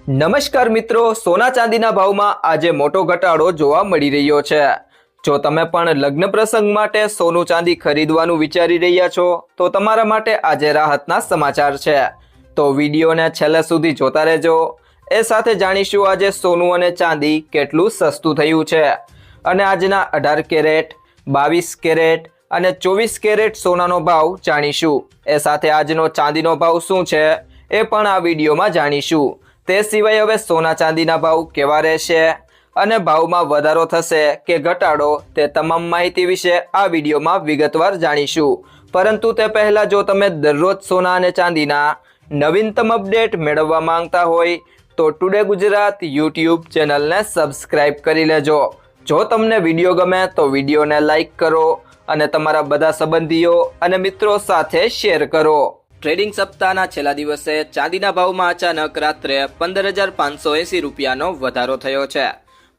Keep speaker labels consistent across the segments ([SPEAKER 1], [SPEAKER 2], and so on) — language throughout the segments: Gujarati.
[SPEAKER 1] નમસ્કાર મિત્રો, સોના ચાંદીના ભાવમાં આજે મોટો ઘટાડો જોવા મળી રહ્યો છે। જો તમે પણ લગ્ન પ્રસંગ માટે સોનું ચાંદી ખરીદવાનું વિચારી રહ્યા છો તો તમારા માટે આજે રાહતના સમાચાર છે। તો વિડીયોને છેલ્લે સુધી જોતા રહેજો। એ સાથે જાણીશું આજે સોનું અને ચાંદી કેટલું સસ્તું થયું છે અને આજના 18 કેરેટ, 22 કેરેટ અને 24 કેરેટ સોનાનો ભાવ જાણીશું। એ સાથે આજનો ચાંદીનો ભાવ શું છે એ પણ આ વિડીયોમાં જાણીશું। તે સિવાય હવે સોના ચાંદીના ભાવ કેવા રહેશે અને ભાવમાં વધારો થશે કે ઘટાડો તે તમામ માહિતી વિશે આ વિડીયોમાં વિગતવાર જાણીશું। પરંતુ તે પહેલા જો તમે દરરોજ સોના અને ચાંદીના નવીનતમ અપડેટ મેળવવા માંગતા હોય તો ટુડે ગુજરાત યુટ્યુબ ચેનલને સબસ્ક્રાઇબ કરી લેજો। જો તમને વિડીયો ગમે તો વિડીયોને લાઇક કરો અને તમારા બધા સંબંધીઓ અને મિત્રો સાથે શેર કરો। ટ્રેડિંગ સપ્તાહના છેલ્લા દિવસે ચાંદીના ભાવમાં અચાનક રાત્રે 15,580 રૂપિયાનો વધારો થયો છે।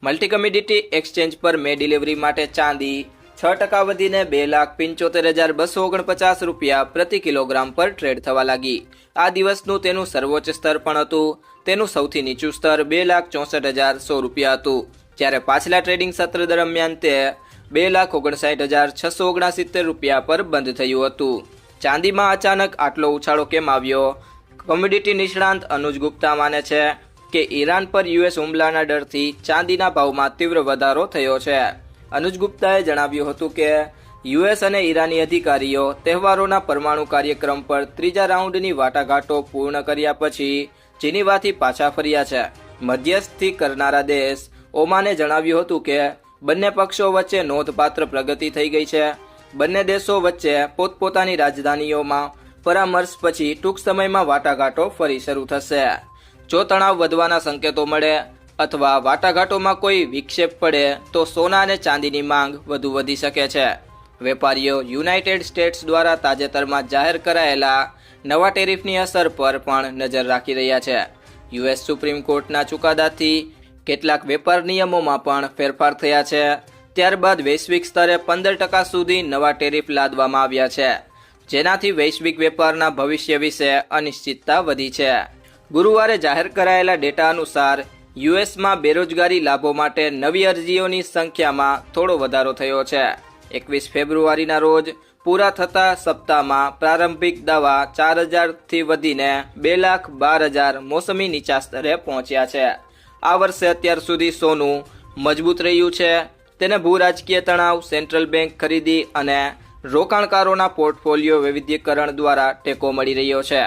[SPEAKER 1] મલ્ટી કમોડિટી એક્સચેન્જ પર મે ડિલિવરી માટે ચાંદી 6% વધીને 2,75,249 રૂપિયા પ્રતિ કિલોગ્રામ પર ટ્રેડ થવા લાગી। આ દિવસનું તેનું સર્વોચ્ચ સ્તર પણ હતું। તેનું સૌથી નીચું સ્તર 2,64,100 રૂપિયા હતું, જ્યારે પાછલા ટ્રેડિંગ સત્ર દરમિયાન તે 2,59,669 રૂપિયા પર બંધ થયું હતું। ચાંદીમાં અચાનક આટલો ઉછાળો કેમ આવ્યો? કોમોડિટી નિષ્ણાંત અનુજ ગુપ્તા માને છે કે ઈરાન પર યુએસ હુમલાના ડરથી ચાંદીના ભાવમાં તીવ્ર વધારો થયો છે। અનુજ ગુપ્તાએ જણાવ્યું હતું કે યુએસ અને ઈરાની અધિકારીઓ તહેવારોના પરમાણુ કાર્યક્રમ પર ત્રીજા રાઉન્ડની વાટાઘાટો પૂર્ણ કર્યા પછી જીનીવાથી પાછા ફર્યા છે। મધ્યસ્થી કરનારા દેશ ઓમાને જણાવ્યું હતું કે બંને પક્ષો વચ્ચે નોંધપાત્ર પ્રગતિ થઈ ગઈ છે। બંને દેશો વચ્ચે પોતપોતાની રાજધાનીઓમાં પરામર્શ પછી ટૂંક સમયમાં વાટાઘાટો ફરી શરૂ થશે। જો તણાવ વધવાના સંકેતો મળે અથવા વાટાઘાટોમાં કોઈ વિક્ષેપ પડે તો સોના અને ચાંદીની માંગ વધુ વધી શકે છે। વેપારીઓ યુનાઇટેડ સ્ટેટ્સ દ્વારા તાજેતરમાં જાહેર કરાયેલા નવા ટેરિફની અસર પર પણ નજર રાખી રહ્યા છે। યુએસ સુપ્રીમ કોર્ટના ચુકાદાથી કેટલાક વેપાર નિયમોમાં પણ ફેરફાર થયા છે। ત્યારબાદ વૈશ્વિક સ્તરે 15% સુધી નવા ટેરિફ લાદવામાં આવ્યા છે, જેનાથી વૈશ્વિક વેપારના ભવિષ્ય વિશે અનિશ્ચિતતા વધી છે। ગુરુવારે જાહેર કરાયેલા ડેટા અનુસાર યુએસમાં બેરોજગારી લાભો માટે નવી અરજીઓની સંખ્યામાં થોડો વધારો થયો છે। 21 ફેબ્રુઆરીના રોજ પૂરા થતા સપ્તાહમાં પ્રારંભિક દાવા 4,000થી વધીને 2,12,000 મોસમી નીચા સ્તરે પહોંચ્યા છે। આ વર્ષે અત્યાર સુધી સોનું મજબૂત રહ્યું છે। તેને ભૂરાજકીય તણાવ, સેન્ટ્રલ બેંક ખરીદી અને રોકાણકારોના પોર્ટફોલિયો વૈવિધ્યકરણ દ્વારા ટેકો મળી રહ્યો છે।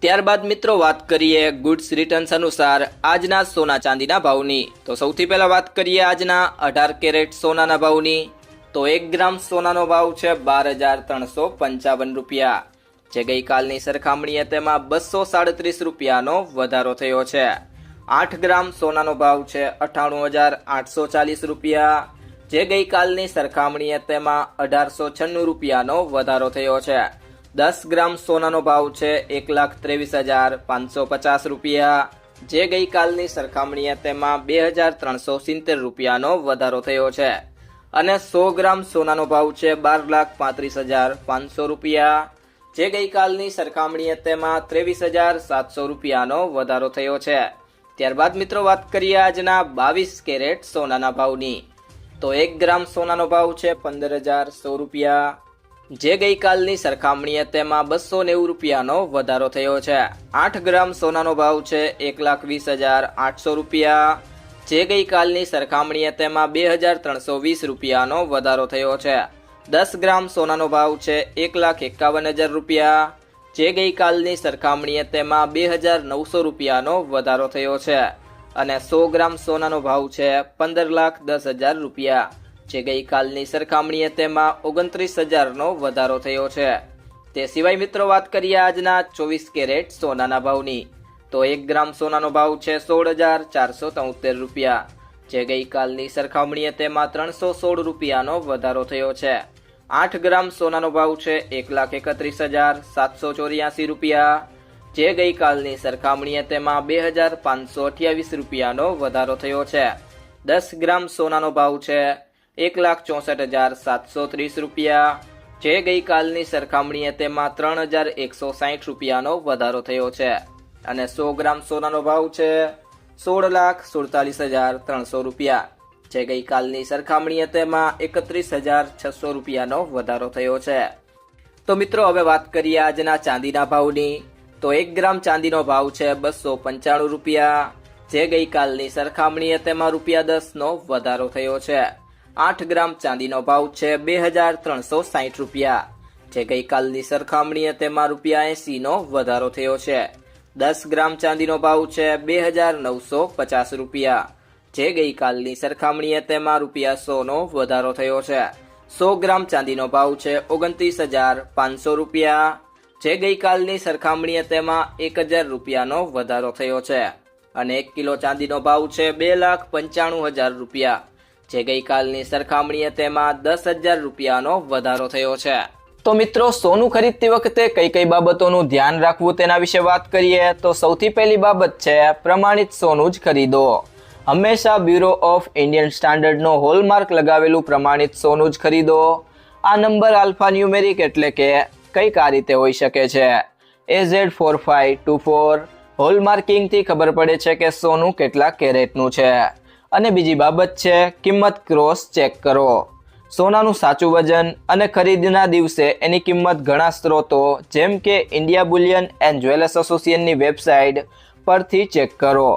[SPEAKER 1] ત્યારબાદ મિત્રો વાત કરીએ ગુડ્સ રિટર્ન્સ અનુસાર આજના સોના ચાંદીના ભાવની। તો સૌથી પહેલા વાત કરીએ આજના 18 કેરેટ સોનાના ભાવની। તો 1 ગ્રામ સોનાનો ભાવ છે 12,355 રૂપિયા, જે ગઈકાલની સરખામણીએ તેમાં 237 રૂપિયાનો વધારો થયો છે। 8 ગ્રામ સોનાનો ભાવ છે 98,840 રૂપિયા, જે ગઈકાલની સરખામણીએ તેમાં 1,896 રૂપિયાનો વધારો થયો છે। 10 ગ્રામ સોનાનો ભાવ છે 1,23,550 રૂપિયા, જે ગઈકાલની સરખામણીએ તેમાં 2,370 રૂપિયાનો વધારો થયો છે। અને 100 ગ્રામ સોનાનો ભાવ છે 12,35,500 રૂપિયા, જે ગઈકાલની સરખામણીએ તેમાં 23,700 રૂપિયાનો વધારો થયો છે। ત્યારબાદ મિત્રો વાત કરીએ આજના 22 કેરેટ સોનાના ભાવની। તો 1 ગ્રામ સોનાનો ભાવ છે 15,100 રૂપિયા, જે ગઈકાલની સરખામણીએ તેમાં 290 રૂપિયાનો વધારો થયો છે। 8 ગ્રામ સોનાનો ભાવ છે 1,20,800 રૂપિયા, જે ગઈકાલની સરખામણીએ તેમાં 2,320 રૂપિયાનો વધારો થયો છે। 10 ગ્રામ સોનાનો ભાવ છે 1,51,000 રૂપિયા, જે ગઈકાલની સરખામણીએ તેમાં 2,900 રૂપિયાનો વધારો થયો છે। અને 100 ગ્રામ સોનાનો ભાવ છે 15,10,000 રૂપિયા, જે ગઈકાલની સરખામણીએ તેમાં 29,000નો વધારો થયો છે। તે સિવાય મિત્રો વાત કરીએ આજના 24 કેરેટ સોનાના ભાવની। તો 1 ગ્રામ સોનાનો ભાવ છે 16,473 રૂપિયા, જે ગઈકાલની સરખામણીએ તેમાં 316 રૂપિયાનો વધારો થયો છે। 8 ગ્રામ સોનાનો ભાવ છે 1,31,784 રૂપિયા, જે ગઈકાલની સરખામણીએ તેમાં 2,528 રૂપિયાનો વધારો થયો છે। 10 ગ્રામ સોનાનો ભાવ છે 1,64,730 રૂપિયા, જે ગઈકાલની સરખામણીએ તેમાં 3,160 રૂપિયાનો વધારો થયો છે। અને 100 ગ્રામ સોનાનો ભાવ છે 16,47,300 રૂપિયા, જે ગઈકાલની સરખામણીએ તેમાં 31,600 રૂપિયાનો વધારો થયો છે. તો મિત્રો હવે વાત કરીએ આજના ચાંદીના ભાવની. તો 1 ગ્રામ ચાંદીનો ભાવ છે 295 રૂપિયા, જે ગઈકાલની સરખામણીએ તેમાં ₹10નો વધારો થયો છે. 8 ગ્રામ ચાંદીનો ભાવ છે 2,360 રૂપિયા, જે ગઈકાલની સરખામણીએ તેમાં ₹80નો વધારો થયો છે. 10 ગ્રામ ચાંદીનો ભાવ છે 2,950 રૂપિયા, જે ગઈકાલની સરખામણીએ તેમાં ₹100નો વધારો થયો છે. 100 ગ્રામ ચાંદીનો ભાવ છે 29,500 રૂપિયા, જે ગઈકાલની સરખામણીએ તેમાં 1,000 રૂપિયાનો વધારો થયો છે. અને 1 કિલો ચાંદીનો ભાવ છે 2,95,000 રૂપિયા, જે ગઈકાલની સરખામણીએ તેમાં 10,000 રૂપિયાનો વધારો થયો છે. તો મિત્રો સોનું ખરીદતી વખતે કઈ કઈ બાબતોનું ધ્યાન રાખવું તેના વિશે વાત કરીએ તો સૌથી પહેલી બાબત છે પ્રમાણિત સોનું જ ખરીદો. હંમેશા બ્યુરો ઓફ ઇન્ડિયન સ્ટાન્ડર્ડનો હોલમાર્ક લગાવેલું પ્રમાણિત સોનું જ ખરીદો. આ નંબર આલ્ફા ન્યુમેરિક એટલે કે કઈક આ રીતે હોઈ શકે છે AZ4524. હોલમાર્કિંગથી ખબર પડે છે કે સોનું કેટલા કેરેટનું છે. અને બીજી બાબત છે કિંમત ક્રોસ ચેક કરો. સોનાનું સાચું વજન અને ખરીદના દિવસે એની કિંમત ઘણા સ્ત્રોતો જેમ કે ઇન્ડિયા બુલિયન એન્ડ જ્વેલર્સ એસોસિએશનની વેબસાઇટ પરથી ચેક કરો.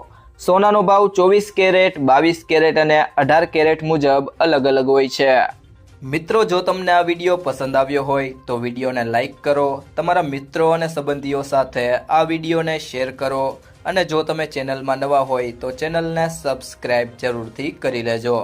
[SPEAKER 1] સોનાનો ભાવ 24 કેરેટ, 22 કેરેટ અને 18 કેરેટ મુજબ અલગ અલગ હોય છે. મિત્રો જો તમને આ વિડીયો પસંદ આવ્યો હોય તો વિડીયોને લાઈક કરો, તમારા મિત્રો અને સંબંધીઓ સાથે આ વિડીયોને શેર કરો અને જો તમે ચેનલમાં નવા હોય તો ચેનલને સબસ્ક્રાઈબ જરૂરથી કરી લેજો.